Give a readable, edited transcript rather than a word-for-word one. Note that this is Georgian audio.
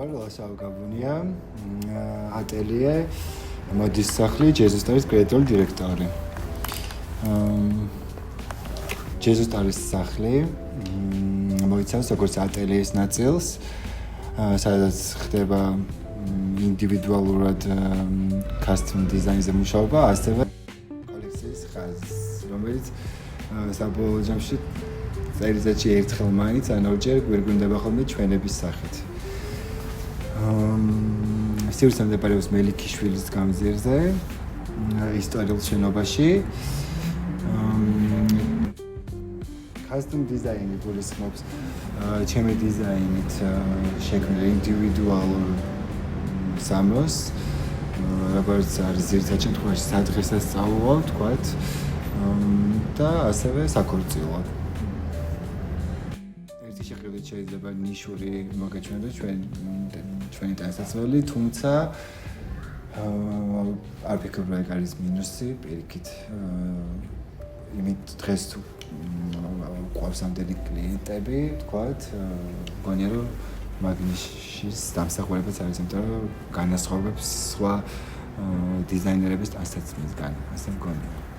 ვარ, ლაშა გაბუნია, ატელიე, მოდის სახლი, ჯეზუსტარის კრეატიული დირექტორი. ჯეზუსტარის სახლი მოიცავს როგორც ატელიეს ნაწილს, სადაც ხდება ინდივიდუალურად custom design-ზე მუშაობა, ასევე კოლექციის ხაზს, რომელიც საბოლოო ჯამში წელიწადში ერთხელ მაინც ან ორჯერ გვერგვინდება ხოლმე ჩვენების სახით. სივრცე მდებარეობს მელიქიშვილის გამზირზე, ისტორიულ შენობაში. Custom design-ი გულისხმობს ჩემი დიზაინით შექმნილ ინდივიდუალურ სამოს, როგორც არის ძირითად შემთხვევაში სადღესასწაულო, ვთქვათ, და ასევე საქორწილო. ერთი შეხედვით შეიძლება ნიშური მოგეჩვენოს ჩვენი ტანსაცმელი, თუმცა არ ვფიქრობ, რომ ეგ არის მინუსი, პირიქით. იმით დღეს თუ ყავს ამდენი კლიენტები, ვთქვათ, მგონია რომ მაგნიშის დამსახურებაც არის, იმიტომ რომ განასხვავებს სხვა დიზაინერების ტანსაცმლისგან, ასე მგონია.